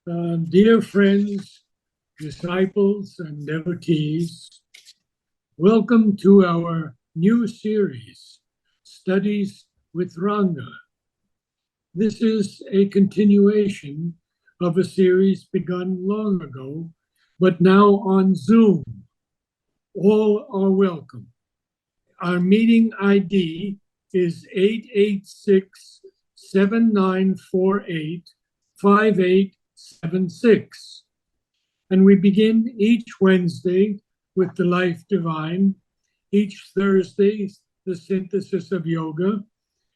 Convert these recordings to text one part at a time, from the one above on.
Dear friends, disciples, and devotees, welcome to our new series, Studies with Ranga. This is a continuation of a series begun long ago, but now on Zoom. All are welcome. Our meeting ID is 886-7948-5876. And we begin each Wednesday with the Life Divine, each Thursday, the Synthesis of Yoga,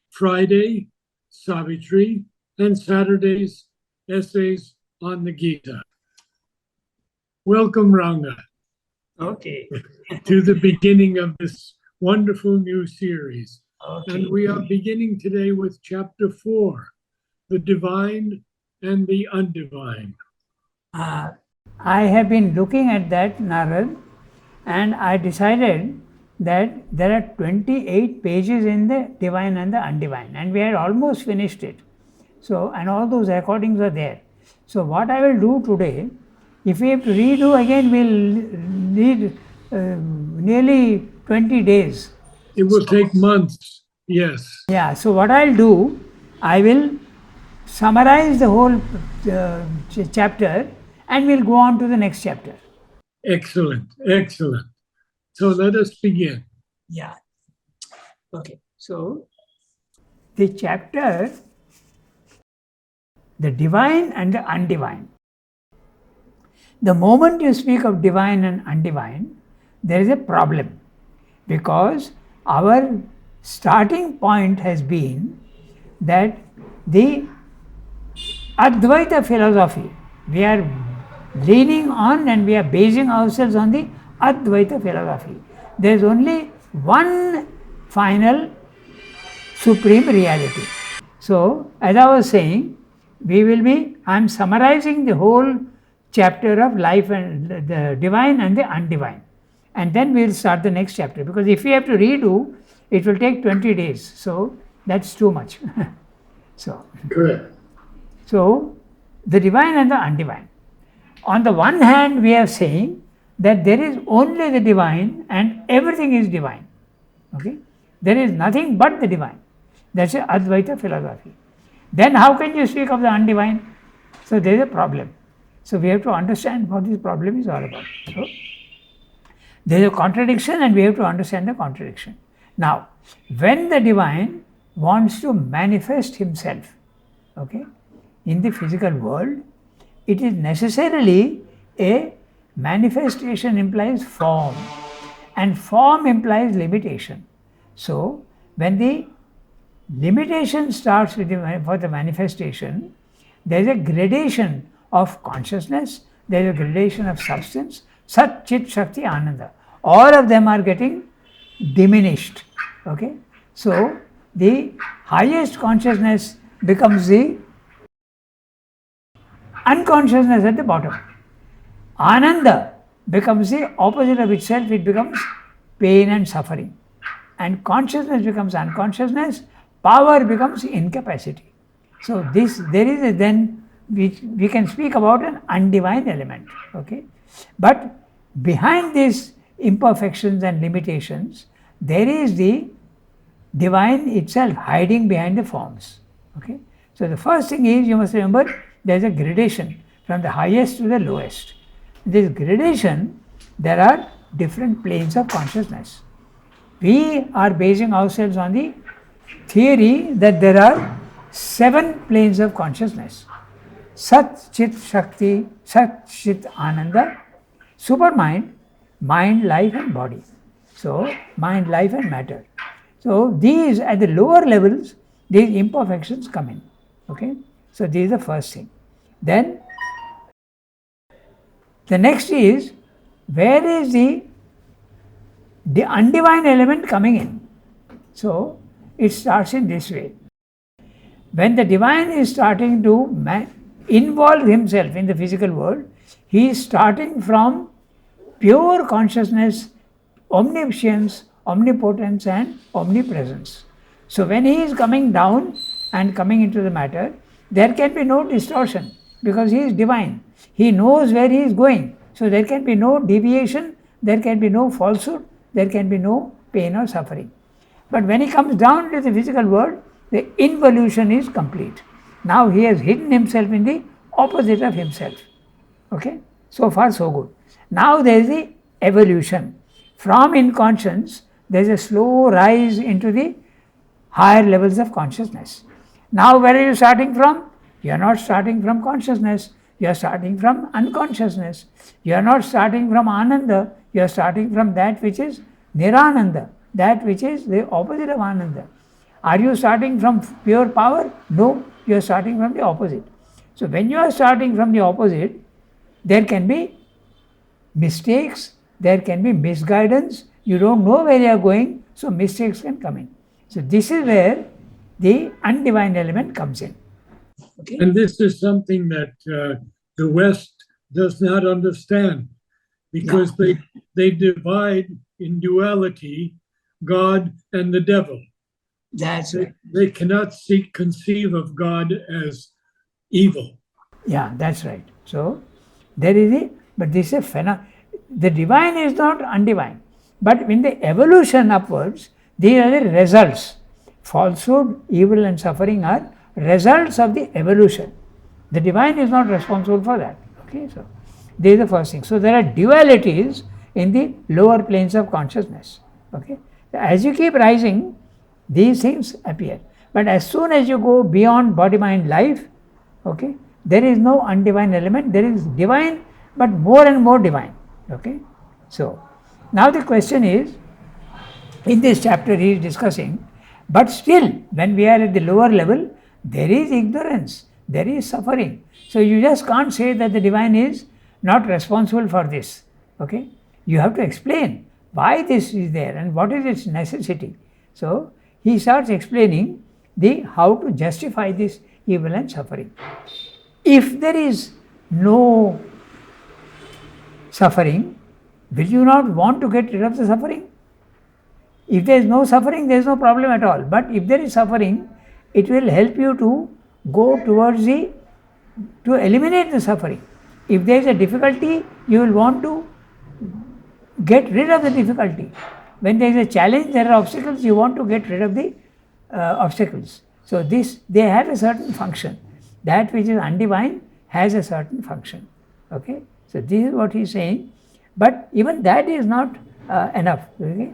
Friday, Savitri, and Saturdays, Essays on the Gita. Welcome, Ranga. Okay. To the beginning of this wonderful new series. Okay. And we are beginning today with chapter 4, the divine and the undivine. I have been looking at that, Narad, and I decided that there are 28 pages in the divine and the undivine, and we had almost finished it. So, and all those recordings are there. So, what I will do today, if we have to redo again, we'll need nearly 20 days. It will take months, yes. Yeah, so what I'll do, I will summarize the whole chapter and we'll go on to the next chapter. Excellent, excellent. So let us begin. Yeah. Okay, so the chapter, the divine and the undivine. The moment you speak of divine and undivine, there is a problem, because our starting point has been that the Advaita philosophy, we are leaning on and we are basing ourselves on the Advaita philosophy. There is only one final supreme reality. So, as I was saying, I am summarizing the whole chapter of life and the divine and the undivine. And then we will start the next chapter, because if we have to redo, it will take 20 days. So, that's too much. So, correct. So, the divine and the undivine. On the one hand, we are saying that there is only the divine and everything is divine. Okay? There is nothing but the divine. That's a Advaita philosophy. Then how can you speak of the undivine? So, there is a problem. So, we have to understand what this problem is all about. So, there is a contradiction and we have to understand the contradiction. Now, when the divine wants to manifest himself, okay, in the physical world, it is necessarily a manifestation implies form, and form implies limitation. So, when the limitation starts for the manifestation, there is a gradation of consciousness, there is a gradation of substance, Sat, Chit, Shakti, Ananda. All of them are getting diminished. Okay? So, the highest consciousness becomes the unconsciousness at the bottom. Ananda becomes the opposite of itself, it becomes pain and suffering. And consciousness becomes unconsciousness, power becomes incapacity. So, there is then, we can speak about an undivine element. Okay? But behind these imperfections and limitations, there is the divine itself hiding behind the forms. Okay? So, the first thing is, you must remember, there is a gradation from the highest to the lowest. This gradation, there are different planes of consciousness. We are basing ourselves on the theory that there are 7 planes of consciousness. Sat, Chit, Shakti, Sat, Chit, Ananda, supermind, mind, life and body. So, mind, life and matter. So, these at the lower levels, these imperfections come in. Okay? So, this is the first thing. Then, the next is, where is the undivine element coming in? So, it starts in this way. When the divine is starting to involve himself in the physical world, he is starting from pure consciousness, omniscience, omnipotence and omnipresence. So, when he is coming down and coming into the matter, there can be no distortion. because he is divine. He knows where he is going. So there can be no deviation, there can be no falsehood, there can be no pain or suffering. But when he comes down to the physical world, the involution is complete. Now he has hidden himself in the opposite of himself. Okay? So far, so good. Now there is the evolution. From inconscience, there is a slow rise into the higher levels of consciousness. Now, where are you starting from? You are not starting from consciousness. You are starting from unconsciousness. You are not starting from Ananda. You are starting from that which is Nirananda, that which is the opposite of Ananda. Are you starting from pure power? No, you are starting from the opposite. So, when you are starting from the opposite, there can be mistakes, there can be misguidance, you don't know where you are going, so mistakes can come in. So, this is where the undivine element comes in. Okay? And this is something that the West does not understand, because they divide in duality God and the devil. That's right. They cannot conceive of God as evil. Yeah, that's right. So there is but this is a phenomenon. The divine is not undivine, but in the evolution upwards, these are the results. Falsehood, evil, and suffering are results of the evolution. The divine is not responsible for that. Okay, so this is the first thing. So there are dualities in the lower planes of consciousness. Okay, as you keep rising, these things appear. But as soon as you go beyond body, mind, life, okay, there is no undivine element. There is divine, but more and more divine. Okay, so now the question is, in this chapter he is discussing, but still when we are at the lower level, there is ignorance, there is suffering. So you just can't say that the divine is not responsible for this. Okay, you have to explain why this is there and what is its necessity. So he starts explaining how to justify this evil and suffering. If there is no suffering, will you not want to get rid of the suffering? If there is no suffering, there is no problem at all. But if there is suffering, it will help you to go towards to eliminate the suffering. If there is a difficulty, you will want to get rid of the difficulty. When there is a challenge, there are obstacles, you want to get rid of the obstacles. So they have a certain function. That which is undivine has a certain function. Okay, so this is what he is saying. But even that is not enough. Okay?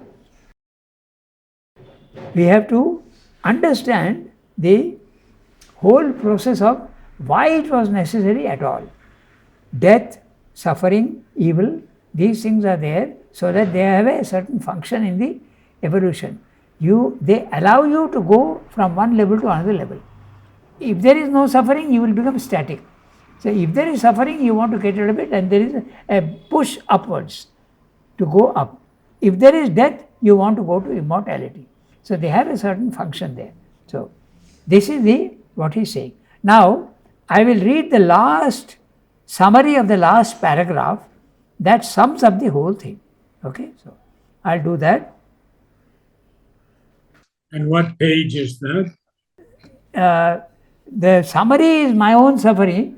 We have to understand the whole process of why it was necessary at all. Death, suffering, evil, these things are there so that they have a certain function in the evolution. They allow you to go from one level to another level. If there is no suffering, you will become static. So if there is suffering, you want to get rid of it, and there is a push upwards to go up. If there is death, you want to go to immortality. So they have a certain function there. So this is what he is saying. Now I will read the last summary of the last paragraph that sums up the whole thing. Okay, so I'll do that. And what page is that? The summary is my own summary.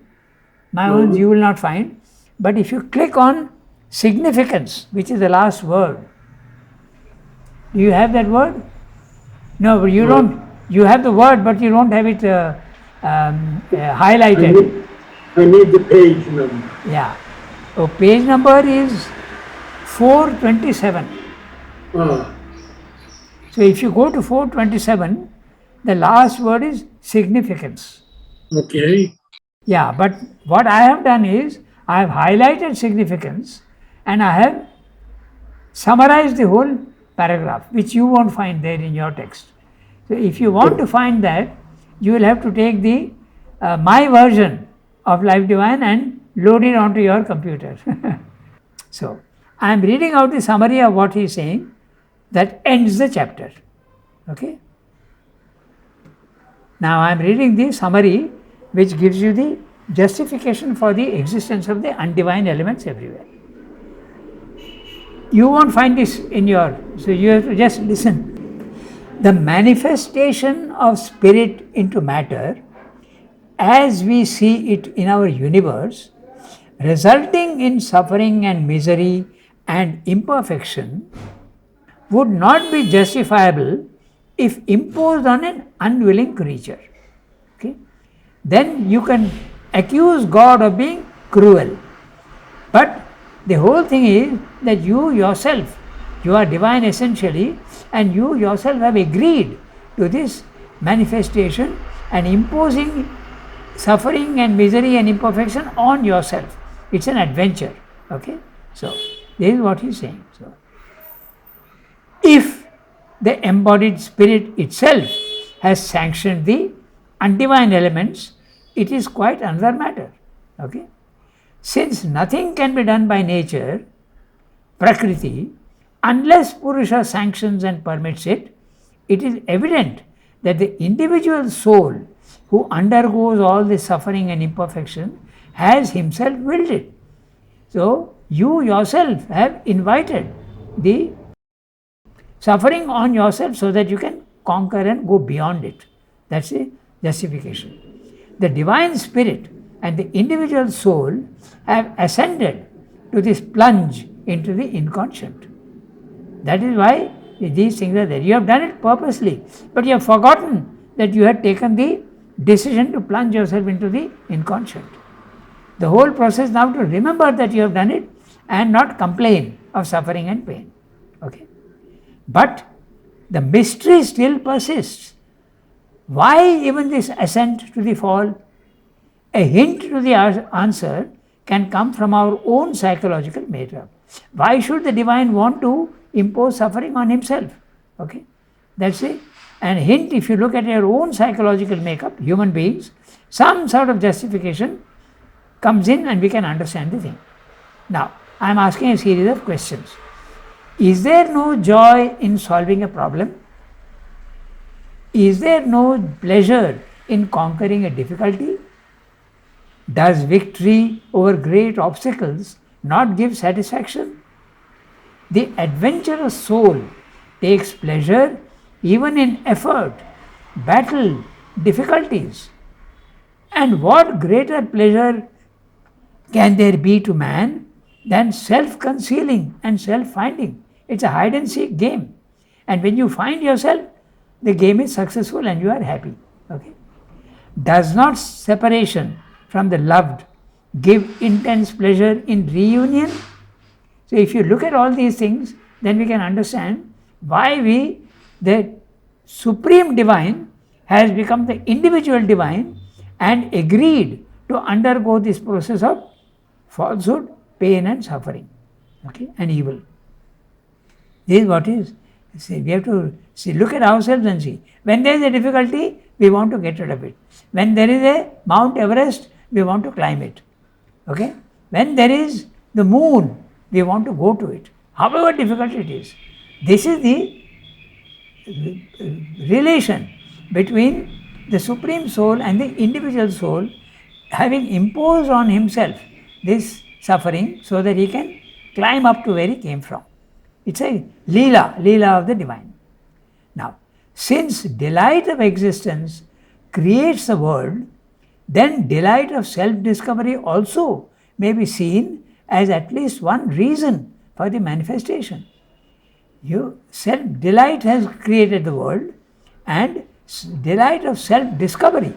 My own you will not find. But if you click on significance, which is the last word, do you have that word? No, but you don't. You have the word, but you don't have it highlighted. I need the page number. Yeah. So page number is 427. So if you go to 427, the last word is significance. Okay. Yeah, but what I have done is, I have highlighted significance and I have summarized the whole paragraph, which you won't find there in your text. So if you want to find that, you will have to take the my version of Life Divine and load it onto your computer. So I am reading out the summary of what he is saying that ends the chapter. Okay. Now I am reading the summary which gives you the justification for the existence of the undivine elements everywhere. You won't find this in your, so you have to just listen. The manifestation of spirit into matter as we see it in our universe, resulting in suffering and misery and imperfection, would not be justifiable if imposed on an unwilling creature. Okay? Then you can accuse God of being cruel. But the whole thing is that you yourself, you are divine essentially, and you yourself have agreed to this manifestation and imposing suffering and misery and imperfection on yourself. It's an adventure. Okay? So, this is what he's saying. So, if the embodied spirit itself has sanctioned the undivine elements, it is quite another matter. Okay? Since nothing can be done by nature, Prakriti, unless Purusha sanctions and permits it, it is evident that the individual soul who undergoes all the suffering and imperfection has himself willed it. So, you yourself have invited the suffering on yourself so that you can conquer and go beyond it. That's a justification. The divine spirit and the individual soul have ascended to this plunge into the inconscient. That is why these things are there. You have done it purposely, but you have forgotten that you had taken the decision to plunge yourself into the inconscient. The whole process now to remember that you have done it and not complain of suffering and pain. Okay? But the mystery still persists. Why even this ascent to the fall? A hint to the answer can come from our own psychological makeup. Why should the divine want to impose suffering on himself? Okay, that's it. And hint, if you look at your own psychological makeup, human beings, some sort of justification comes in and we can understand the thing. Now, I am asking a series of questions. Is there no joy in solving a problem? Is there no pleasure in conquering a difficulty? Does victory over great obstacles not give satisfaction? The adventurous soul takes pleasure even in effort, battle, difficulties. And what greater pleasure can there be to man than self-concealing and self-finding? It's a hide and seek game. And when you find yourself, the game is successful and you are happy. Okay? Does not separation from the loved give intense pleasure in reunion? So if you look at all these things, then we can understand why the supreme divine has become the individual divine and agreed to undergo this process of falsehood, pain and suffering, okay, and evil. This is what is. See, we have to look at ourselves and see. When there is a difficulty, we want to get rid of it. When there is a Mount Everest, we want to climb it. Okay? When there is the moon, we want to go to it. However difficult it is. This is the relation between the Supreme Soul and the individual soul having imposed on himself this suffering so that he can climb up to where he came from. It's a Leela of the divine. Now, since delight of existence creates the world, then delight of self-discovery also may be seen as at least one reason for the manifestation. Self-delight has created the world, and delight of self-discovery.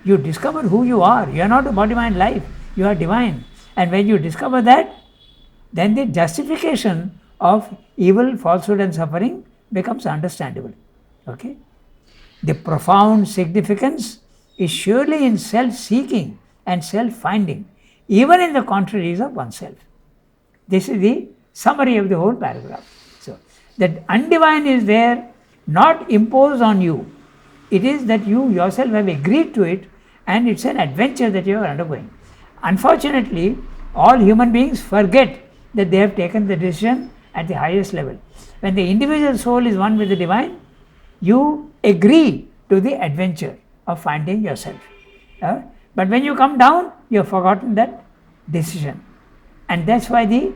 You discover who you are. You are not a body-mind life. You are divine. And when you discover that, then the justification of evil, falsehood and suffering becomes understandable. Okay? The profound significance is surely in self-seeking and self-finding, even in the contraries of oneself. This is the summary of the whole paragraph. So, that undivine is there, not imposed on you. It is that you yourself have agreed to it, and it's an adventure that you are undergoing. Unfortunately, all human beings forget that they have taken the decision at the highest level. When the individual soul is one with the divine, you agree to the adventure of finding yourself. But when you come down, you have forgotten that decision. And that's why the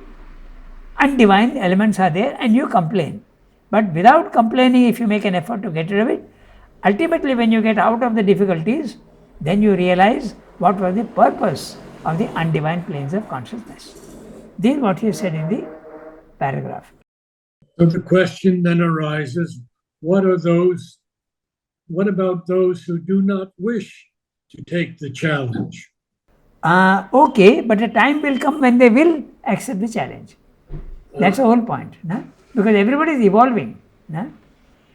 undivine elements are there and you complain. But without complaining, if you make an effort to get rid of it, ultimately when you get out of the difficulties, Then you realize what was the purpose of the undivine planes of consciousness. This is what he said in the paragraph. So the question then arises, what about those who do not wish to take the challenge? Okay, but a time will come when they will accept the challenge. That's the whole point. No? Because everybody is evolving. No?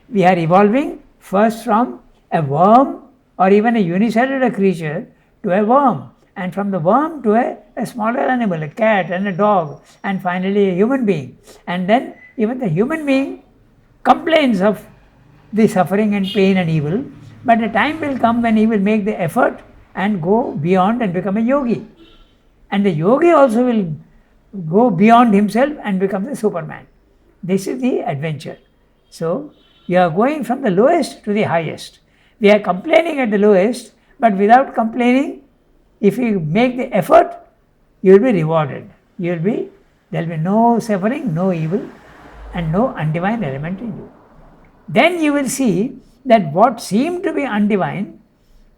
We are evolving first from a worm or even a unicellular creature to a worm, and from the worm to a smaller animal, a cat and a dog, and finally a human being. And then even the human being complains of the suffering and pain and evil, but a time will come when he will make the effort and go beyond and become a yogi. And the yogi also will go beyond himself and become the Superman. This is the adventure. So, you are going from the lowest to the highest. We are complaining at the lowest, but without complaining, if you make the effort, you will be rewarded. There will be no suffering, no evil, and no undivine element in you. Then you will see that what seemed to be undivine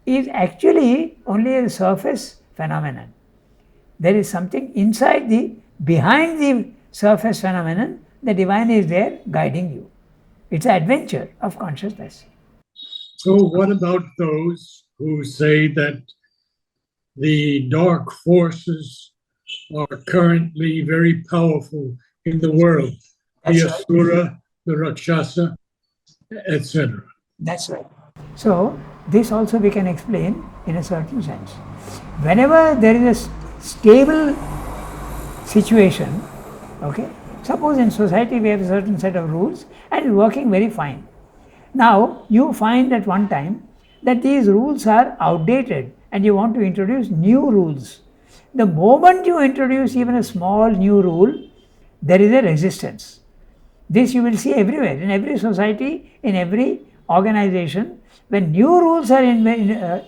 is actually only a surface phenomenon. There is something behind the surface phenomenon, the divine is there guiding you. It's an adventure of consciousness. So what about those who say that the dark forces are currently very powerful in the world, the Asura, the Rakshasa, etc.? That's right. So, this also we can explain in a certain sense. Whenever there is a stable situation, okay, suppose in society we have a certain set of rules and it's working very fine. Now, you find at one time that these rules are outdated and you want to introduce new rules. The moment you introduce even a small new rule, there is a resistance. This you will see everywhere, in every society, in every organization. When new rules are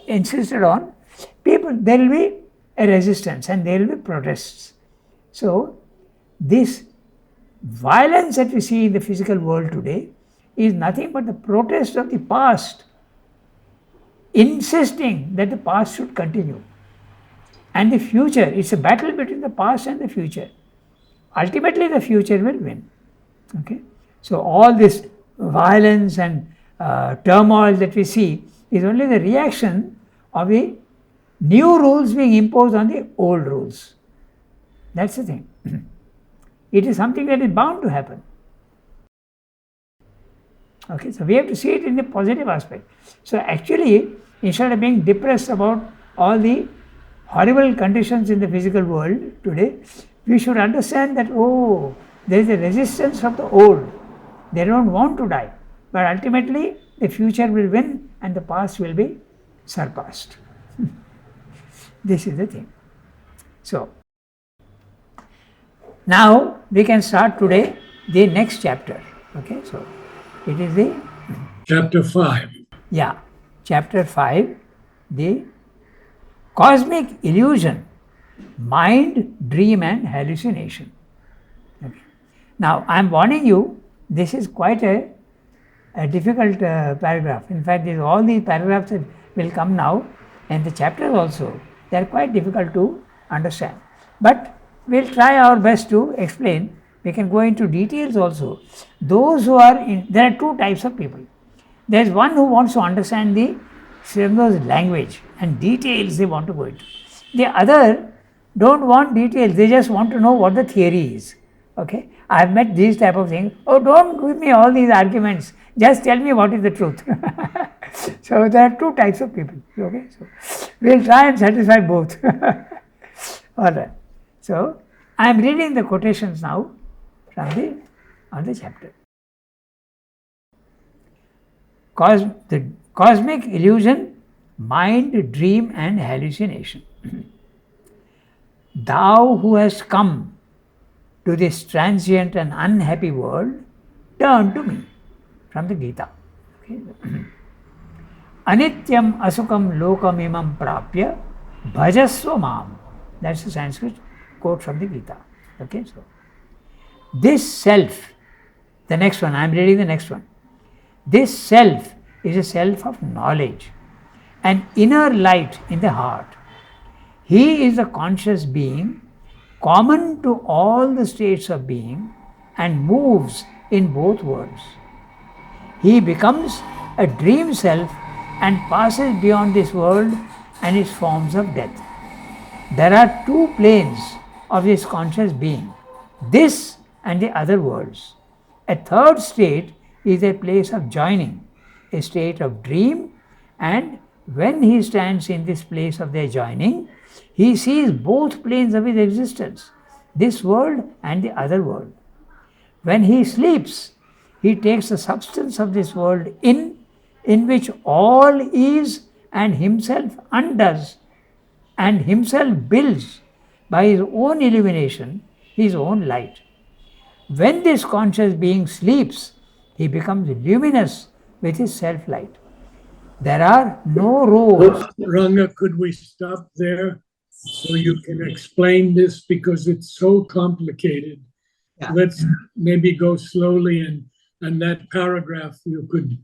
insisted on, there will be a resistance and there will be protests. So, this violence that we see in the physical world today is nothing but the protest of the past, insisting that the past should continue. And the future, it's a battle between the past and the future. Ultimately, the future will win. Okay? So, all this violence and turmoil that we see is only the reaction of the new rules being imposed on the old rules. That's the thing. It is something that is bound to happen. Okay, so we have to see it in the positive aspect. So actually, instead of being depressed about all the horrible conditions in the physical world today, we should understand that, there is a resistance of the old. They don't want to die. But ultimately, the future will win and the past will be surpassed. This is the thing. So, now we can start today the next chapter. Okay, so it is the Chapter 5. Yeah, chapter 5, the cosmic illusion, mind, dream, and hallucination. Okay. Now, I am warning you, this is quite a difficult paragraph. In fact, all these paragraphs that will come now, and the chapters also, they are quite difficult to understand. But we will try our best to explain. We can go into details also. Those who are there are two types of people. There is one who wants to understand the Srim's language and details they want to go into. The other don't want details, they just want to know what the theory is. Okay, I have met these type of things. Oh, don't give me all these arguments, just tell me what is the truth. So there are two types of people. Okay, so we will try and satisfy both. All right. So I am reading the quotations now from the chapter. The cosmic illusion, mind, dream, and hallucination. Thou who hast come to this transient and unhappy world, turn to me. From the Gita. Okay. Anityam asukam lokam imam prapya bhajasva mam. That's the Sanskrit quote from the Gita. Okay, so this self, the next one, I am reading the next one. This self is a self of knowledge, an inner light in the heart. He is a conscious being, common to all the states of being, and moves in both worlds. He becomes a dream self and passes beyond this world and its forms of death. There are two planes of this conscious being, this and the other worlds. A third state is a place of joining, a state of dream, and when he stands in this place of their joining, he sees both planes of his existence, this world and the other world. When he sleeps, he takes the substance of this world in which all is and himself undoes, and himself builds by his own illumination his own light. When this conscious being sleeps, he becomes luminous with his self-light. There are no roads. Ranga, could we stop there so you can explain this, because it's so complicated? Yeah. Let's maybe go slowly, and that paragraph you could.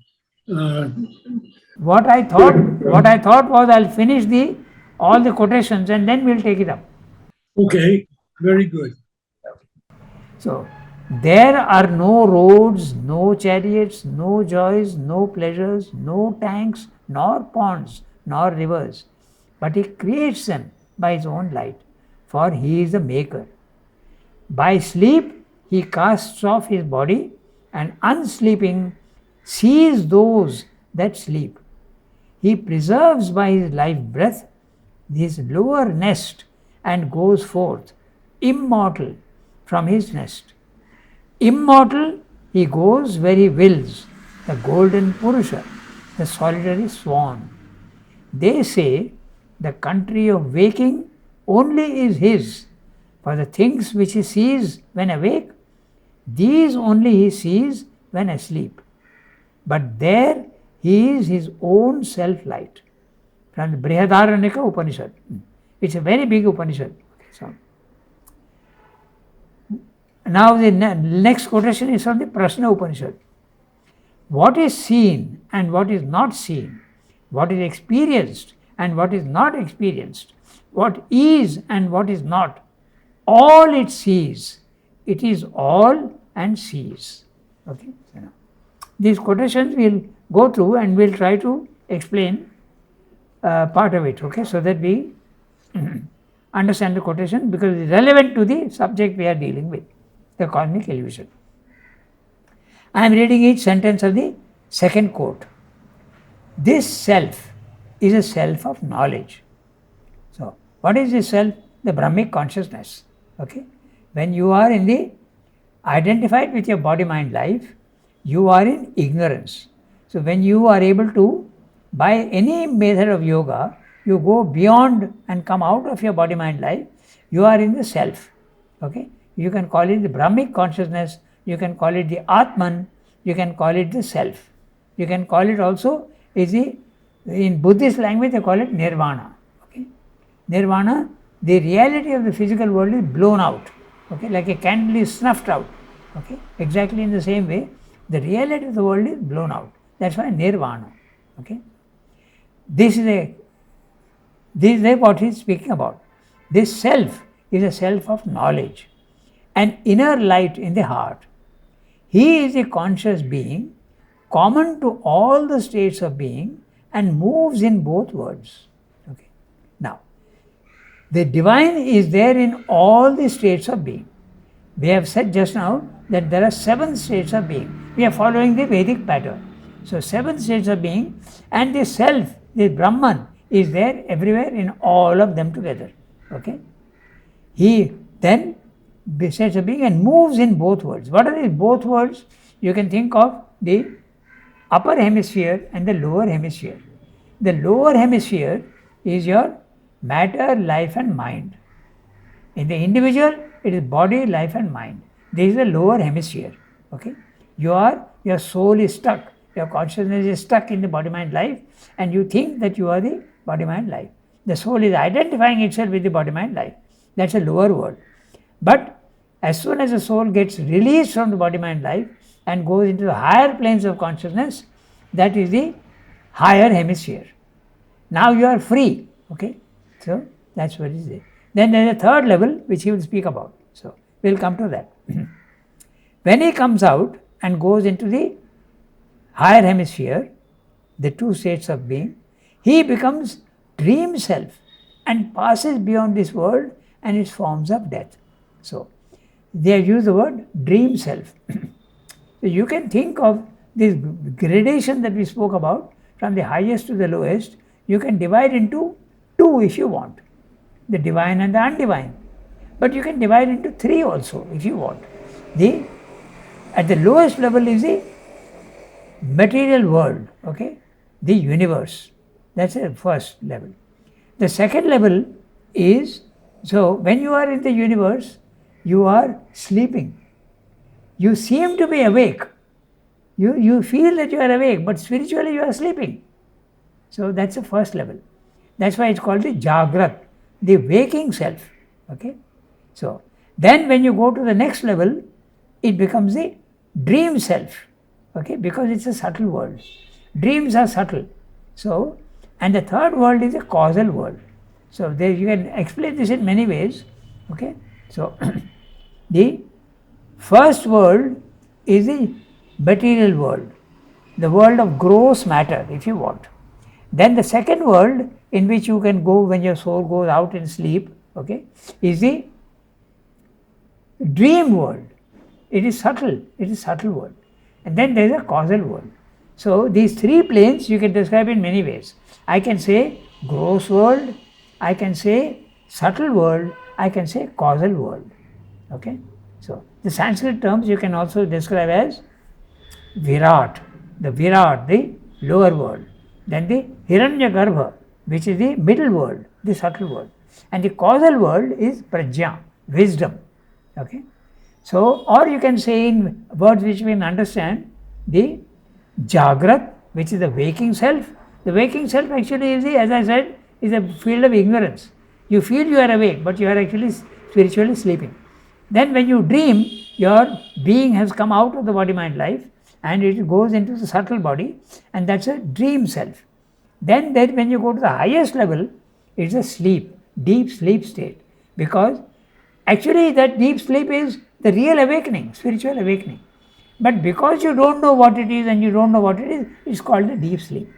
What I thought was I'll finish all the quotations and then we'll take it up. Okay, very good. So, there are no roads, no chariots, no joys, no pleasures, no tanks, nor ponds, nor rivers, but he creates them by his own light, for he is the maker. By sleep, he casts off his body, and unsleeping sees those that sleep. He preserves by his life breath his lower nest and goes forth, immortal, from his nest. Immortal, he goes where he wills, the golden Purusha, the solitary swan. They say the country of waking only is his, for the things which he sees when awake, these only he sees when asleep. But there he is his own self-light. From the Brihadaranyaka Upanishad. It's a very big Upanishad. So, now the next quotation is from the Prashna Upanishad. What is seen and what is not seen, what is experienced and what is not experienced, what is and what is not, all it sees. It is all and sees. Okay. So now, these quotations we'll go through and we'll try to explain part of it, okay, so that we understand the quotation, because it's relevant to the subject we are dealing with, the cosmic illusion. I am reading each sentence of the second quote. This self is a self of knowledge. So, what is this self? The Brahmic consciousness. Okay, when you are identified with your body, mind, life, you are in ignorance. So, when you are able to, by any method of yoga, you go beyond and come out of your body, mind, life, you are in the self. Okay, you can call it the Brahmic consciousness, you can call it the Atman, you can call it the self. You can call it also, in Buddhist language they call it Nirvana. Okay, Nirvana, the reality of the physical world is blown out. Okay, like a candle is snuffed out. Okay, exactly in the same way, the reality of the world is blown out. That's why Nirvana. Okay, this is what he is speaking about. This self is a self of knowledge, an inner light in the heart. He is a conscious being, common to all the states of being, and moves in both worlds. Okay. Now, the divine is there in all the states of being. We have said just now that there are 7 states of being. We are following the Vedic pattern. So, 7 states of being, and the self, the Brahman, is there everywhere in all of them together. Okay. He then states of being and moves in both worlds. What are these both worlds? You can think of the upper hemisphere and the lower hemisphere. The lower hemisphere is your matter, life and mind. In the individual, it is body, life and mind. This is the lower hemisphere. Okay, your soul is stuck, your consciousness is stuck in the body, mind, life, and you think that you are the body, mind, life. The soul is identifying itself with the body, mind, life. That's a lower world. But as soon as the soul gets released from the body, mind, life and goes into the higher planes of consciousness, that is the higher hemisphere. Now you are free. Okay, so that's what is it. Then there is a third level which he will speak about. So we'll come to that. When he comes out and goes into the higher hemisphere, the two states of being, he becomes dream self and passes beyond this world and its forms of death. So they have used the word dream self. So you can think of this gradation that we spoke about from the highest to the lowest. You can divide into two if you want, the divine and the undivine. But you can divide into three also if you want. At the lowest level is the material world, okay, the universe. That's the first level. The second level is, so when you are in the universe, you are sleeping. You seem to be awake. You feel that you are awake, but spiritually you are sleeping. So that's the first level. That's why it's called the Jagrat, the waking self. Okay. So then when you go to the next level, it becomes the dream self. Okay, because it's a subtle world. Dreams are subtle. So, and the third world is a causal world. So there you can explain this in many ways. Okay. So the first world is the material world, the world of gross matter, if you want. Then the second world, in which you can go when your soul goes out in sleep, okay, is the dream world. It is subtle. It is subtle world. And then there is a causal world. So these three planes you can describe in many ways. I can say gross world, I can say subtle world, I can say causal world. Okay. So the Sanskrit terms you can also describe as Virat, the lower world. Then the Hiranyagarbha, which is the middle world, the subtle world. And the causal world is Prajna, wisdom. Okay. So, or you can say in words which we can understand, the Jagrat, which is the waking self. The waking self actually is, as I said, is a field of ignorance. You feel you are awake, but you are actually spiritually sleeping. Then when you dream, your being has come out of the body-mind life and it goes into the subtle body, and that's a dream self. Then when you go to the highest level, it's a sleep, deep sleep state, because actually that deep sleep is the real awakening, spiritual awakening. But because you don't know what it is and you don't know what it is, it's called a deep sleep.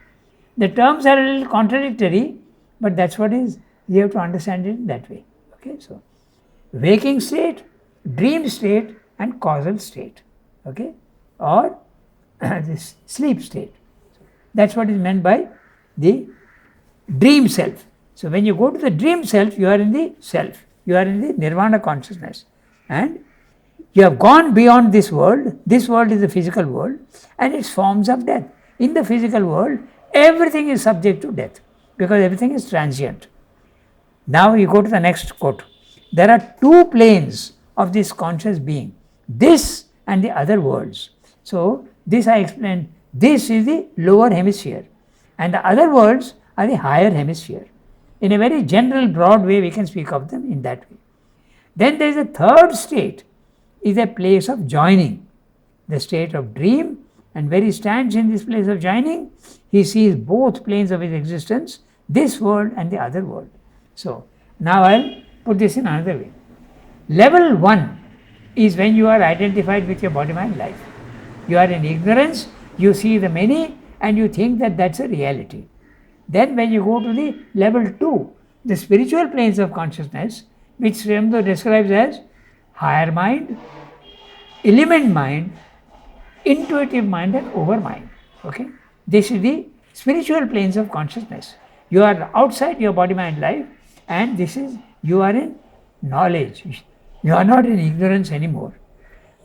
The terms are a little contradictory, but that's what is, you have to understand it that way. Okay, so waking state, dream state and causal state, okay, or this sleep state. That's what is meant by the dream self. So when you go to the dream self, you are in the self, you are in the nirvana consciousness, and you have gone beyond this world. This world is the physical world and its forms of death. In the physical world, everything is subject to death because everything is transient. Now you go to the next quote. There are two planes of this conscious being, this and the other worlds. So this I explained, this is the lower hemisphere and the other worlds are the higher hemisphere. In a very general broad way we can speak of them in that way. Then there is a third state, is a place of joining, the state of dream, and where he stands in this place of joining, he sees both planes of his existence, this world and the other world. So now I'll put this in another way. Level 1 is when you are identified with your body-mind life. You are in ignorance, you see the many and you think that that's a reality. Then when you go to the level 2, the spiritual planes of consciousness, which Srimdo describes as higher mind, element mind, intuitive mind and overmind. Okay, this is the spiritual planes of consciousness. You are outside your body-mind life and this is, you are in knowledge. You are not in ignorance anymore.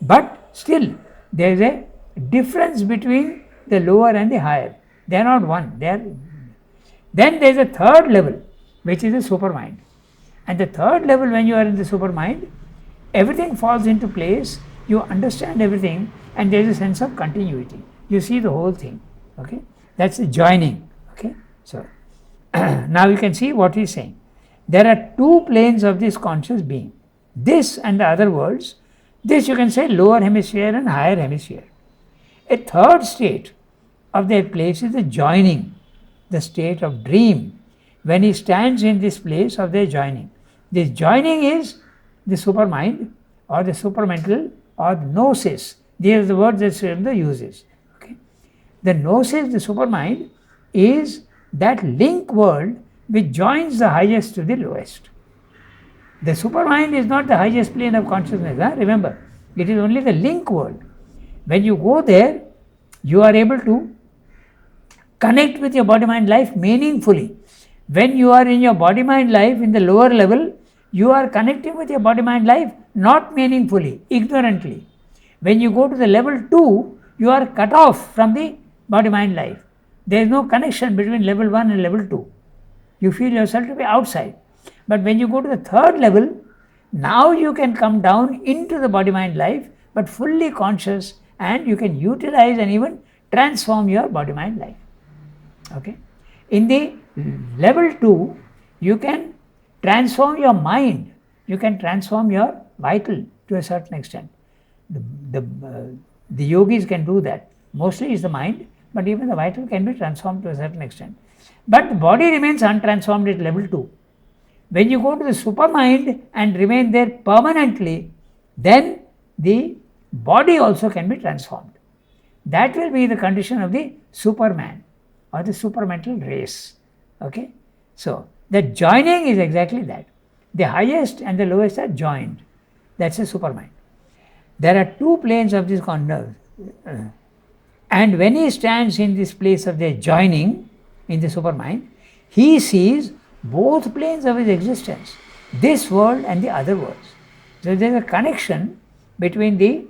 But still there is a difference between the lower and the higher. They are not one. Then there is a third level which is the supermind. And the third level, when you are in the supermind, everything falls into place, you understand everything and there is a sense of continuity. You see the whole thing. Okay, that's the joining. Okay, so now you can see what he is saying. There are two planes of this conscious being, this and the other worlds. This you can say lower hemisphere and higher hemisphere. A third state of their place is the joining, the state of dream, when he stands in this place of their joining. This joining is the supermind or the supramental or the gnosis. These are the words that Srila uses. Okay. The gnosis, the supermind, is that link world which joins the highest to the lowest. The supermind is not the highest plane of consciousness. Remember, it is only the link world. When you go there, you are able to connect with your body-mind life meaningfully. When you are in your body-mind life in the lower level, you are connecting with your body-mind life not meaningfully, ignorantly. When you go to the level 2, you are cut off from the body-mind life. There is no connection between level 1 and level 2. You feel yourself to be outside. But when you go to the third level, now you can come down into the body-mind life, but fully conscious, and you can utilize and even transform your body-mind life. Okay. In the level 2, you can transform your mind, you can transform your vital to a certain extent. The yogis can do that. Mostly is the mind, but even the vital can be transformed to a certain extent. But the body remains untransformed at level 2. When you go to the supermind and remain there permanently, then the body also can be transformed. That will be the condition of the superman or the supramental race. Okay. So the joining is exactly that. The highest and the lowest are joined. That's a supermind. There are two planes of this concept. And when he stands in this place of their joining in the supermind, he sees both planes of his existence, this world and the other worlds. So there is a connection between the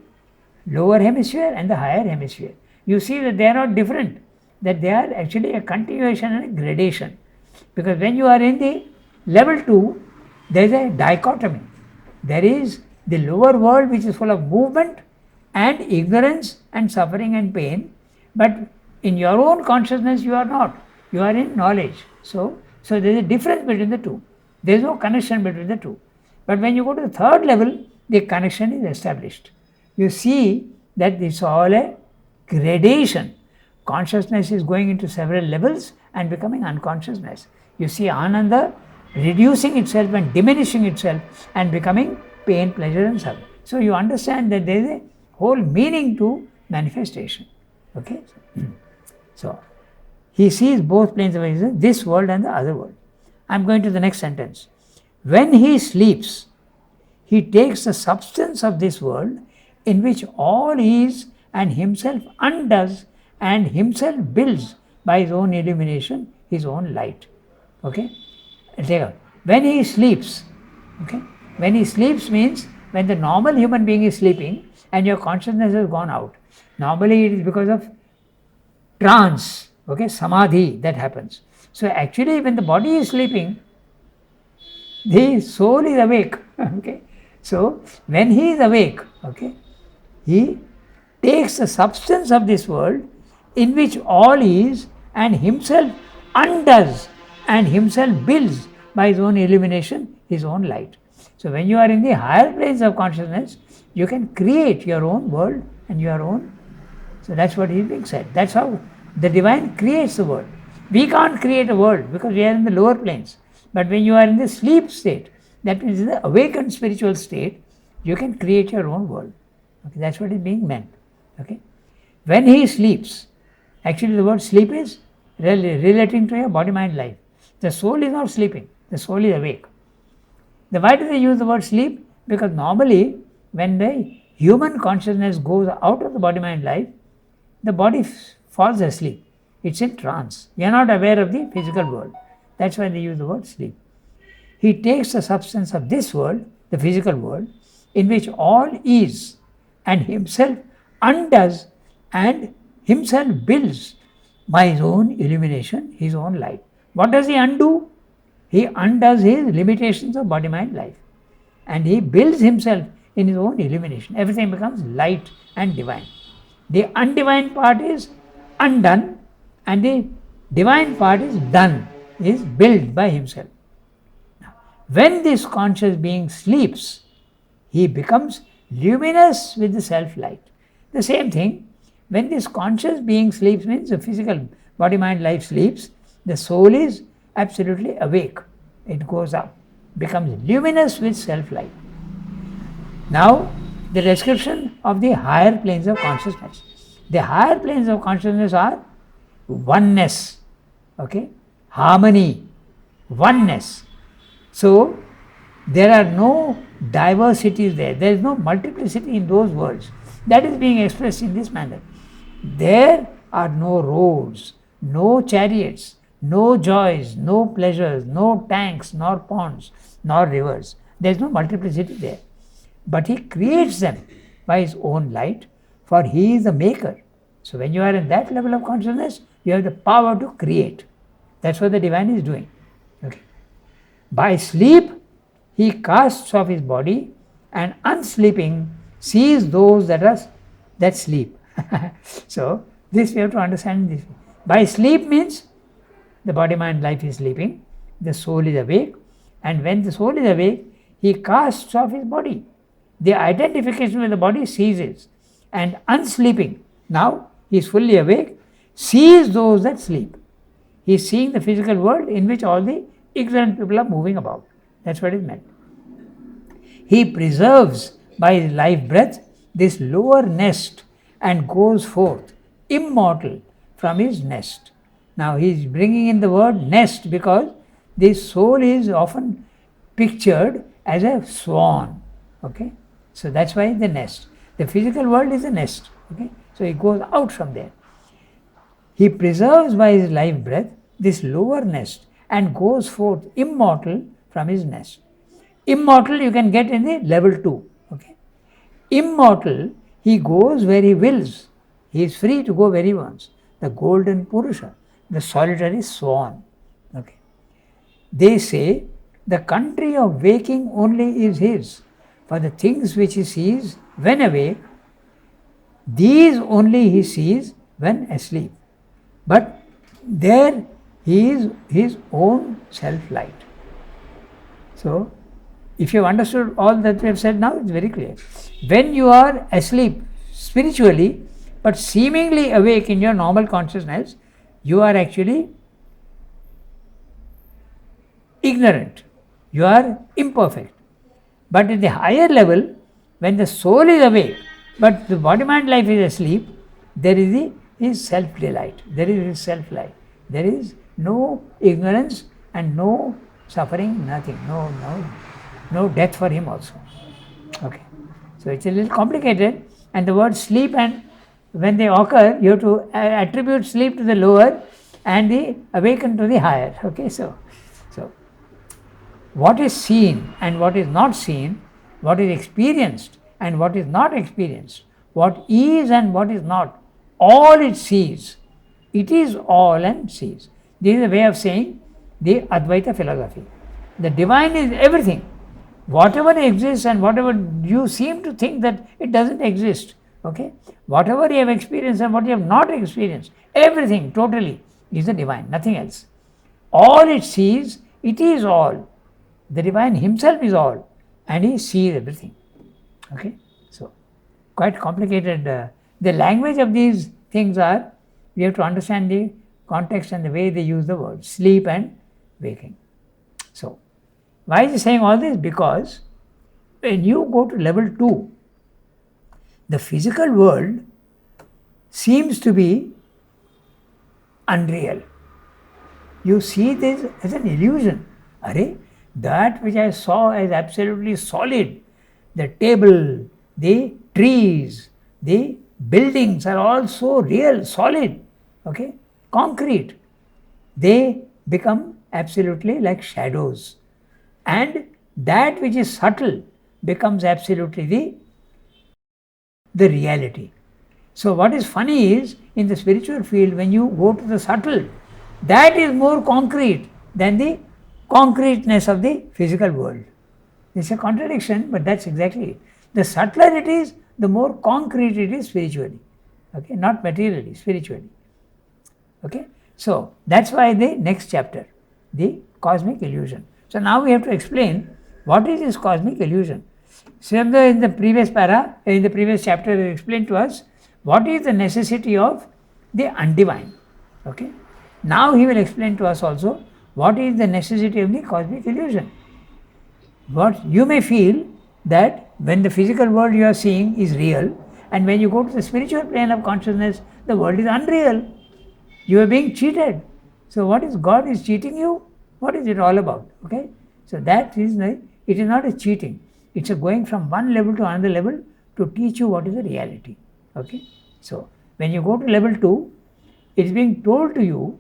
lower hemisphere and the higher hemisphere. You see that they are not different, that they are actually a continuation and a gradation. Because when you are in the level 2, there is a dichotomy. There is the lower world which is full of movement and ignorance and suffering and pain, but in your own consciousness you are not. You are in knowledge. So there is a difference between the two. There is no connection between the two. But when you go to the third level, the connection is established. You see that it's all a gradation. Consciousness is going into several levels and becoming unconsciousness. You see Ananda reducing itself and diminishing itself and becoming pain, pleasure and suffering. So you understand that there is a whole meaning to manifestation. Okay. So he sees both planes of existence, this world and the other world. I am going to the next sentence. When he sleeps, he takes the substance of this world in which all is and himself undoes and himself builds by his own illumination, his own light. Okay? Take out. When he sleeps, okay? When he sleeps means when the normal human being is sleeping and your consciousness has gone out. Normally it is because of trance, okay, samadhi that happens. So actually when the body is sleeping, the soul is awake. Okay. So when he is awake, okay, he takes the substance of this world in which all is and himself undoes and himself builds by his own illumination, his own light. So when you are in the higher planes of consciousness, you can create your own world and your own. So that's what is being said. That's how the divine creates the world. We can't create a world because we are in the lower planes. But when you are in the sleep state, that means in the awakened spiritual state, you can create your own world. Okay, that's what is being meant. Okay. When he sleeps, actually the word sleep is relating to your body-mind life. The soul is not sleeping, the soul is awake. Why do they use the word sleep? Because normally when the human consciousness goes out of the body-mind life, the body falls asleep. It's in trance. We are not aware of the physical world. That's why they use the word sleep. He takes the substance of this world, the physical world, in which all is and himself undoes and himself builds by his own illumination, his own light. What does he undo? He undoes his limitations of body-mind life and he builds himself in his own illumination. Everything becomes light and divine. The undivine part is undone and the divine part is done, is built by himself. Now, when this conscious being sleeps, he becomes luminous with the self-light. The same thing, when this conscious being sleeps means the physical body-mind life sleeps, the soul is absolutely awake. It goes up, becomes luminous with self-light. Now, the description of the higher planes of consciousness. The higher planes of consciousness are oneness, okay, harmony, oneness. So, there are no diversities there. There is no multiplicity in those worlds. That is being expressed in this manner. There are no roads, no chariots, no joys, no pleasures, no tanks, nor ponds, nor rivers. There is no multiplicity there. But he creates them by his own light, for he is the maker. So when you are in that level of consciousness, you have the power to create. That's what the divine is doing. Okay. By sleep, he casts off his body, and unsleeping sees those that sleep. So this we have to understand this. By sleep means the body, mind, life is sleeping, the soul is awake, and when the soul is awake, he casts off his body. The identification with the body ceases, and unsleeping, now he is fully awake, sees those that sleep. He is seeing the physical world in which all the ignorant people are moving about. That's what is meant. He preserves by his life breath this lower nest and goes forth immortal from his nest. Now he is bringing in the word nest because the soul is often pictured as a swan. Okay, so that's why the nest. The physical world is a nest. Okay, so he goes out from there. He preserves by his life breath this lower nest and goes forth immortal from his nest. Immortal you can get in the level 2. Okay, immortal, he goes where he wills. He is free to go where he wants. The golden Purusha, the solitary swan. Okay. They say the country of waking only is his, for the things which he sees when awake, these only he sees when asleep. But there he is his own self-light. So, if you have understood all that we have said now, it's very clear. When you are asleep spiritually, but seemingly awake in your normal consciousness, you are actually ignorant. You are imperfect. But at the higher level, when the soul is awake, but the body, mind, life is asleep, there is his self-delight. There is his self-light. There is no ignorance and no suffering, nothing. No death for him also. Okay. So it's a little complicated, and the word sleep, and when they occur, you have to attribute sleep to the lower and the awaken to the higher. Okay, so what is seen and what is not seen, what is experienced and what is not experienced, what is and what is not, all it sees. It is all and sees. This is a way of saying the Advaita philosophy. The divine is everything. Whatever exists and whatever you seem to think that it doesn't exist, okay? Whatever you have experienced and what you have not experienced, everything totally is the divine, nothing else. All it sees, it is all. The divine himself is all, and he sees everything. Okay? So, quite complicated. The language of these things are, we have to understand the context and the way they use the word, sleep and waking. So, why is he saying all this? Because when you go to level 2, the physical world seems to be unreal. You see this as an illusion. Arey, that which I saw as absolutely solid, the table, the trees, the buildings are all so real, solid, okay, concrete. They become absolutely like shadows. And that which is subtle becomes absolutely the reality. So what is funny is, in the spiritual field, when you go to the subtle, that is more concrete than the concreteness of the physical world. It's a contradiction, but that's exactly it. The subtler it is, the more concrete it is spiritually. Okay, not materially, spiritually. Okay, so that's why the next chapter, the cosmic illusion. So now we have to explain what is this cosmic illusion. Srimad in the previous chapter, he explained to us what is the necessity of the undivine. Okay, now he will explain to us also what is the necessity of the cosmic illusion? What you may feel that when the physical world you are seeing is real, and when you go to the spiritual plane of consciousness, the world is unreal. You are being cheated. So what is God is cheating you? What is it all about? Okay? So that is it is not a cheating. It's a going from one level to another level to teach you what is the reality. Okay? So when you go to level 2, it is being told to you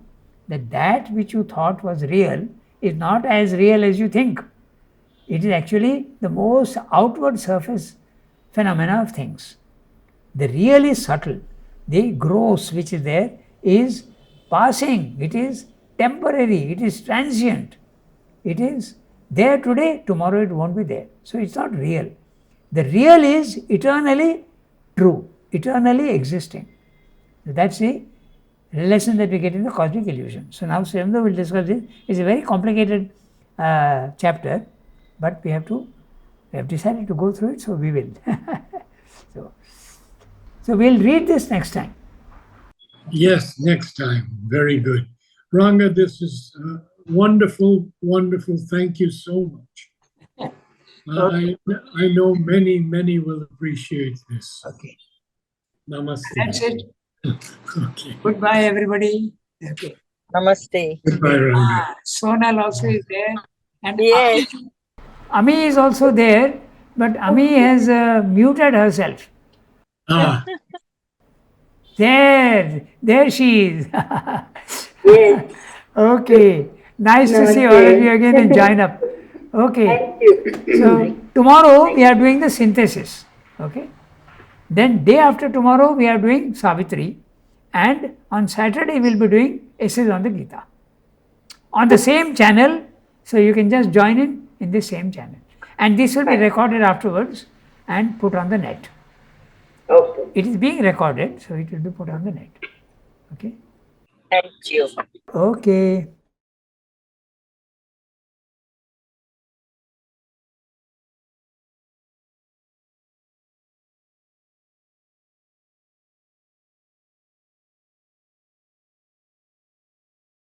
that that which you thought was real is not as real as you think. It is actually the most outward surface phenomena of things. The real is subtle. The gross which is there is passing. It is temporary. It is transient. It is there today, tomorrow it won't be there. So it's not real. The real is eternally true, eternally existing. That's the lesson that we get in the cosmic illusion. So now Swayambhu will discuss this. It's a very complicated chapter, but we have decided to go through it, so we will. So we'll read this next time. Yes, next time. Very good. Ranga, this is wonderful, wonderful. Thank you so much. Okay. I know many will appreciate this. Okay. Namaste. That's it. Okay. Goodbye, everybody. Okay. Namaste. Goodbye, Ranga. Sonal also is there. And Yes. Ami is also there, but Ami has muted herself. Ah, There she is. Yes. Okay. Nice to see all of you again and join up. Okay. Thank you. So tomorrow we are doing the synthesis. Okay. Then day after tomorrow we are doing Savitri, and on Saturday we'll be doing essays on the Gita. On the same channel, so you can just join in the same channel. And this will be recorded afterwards and put on the net. Okay. It is being recorded, so it will be put on the net. Okay. Thank you. Okay.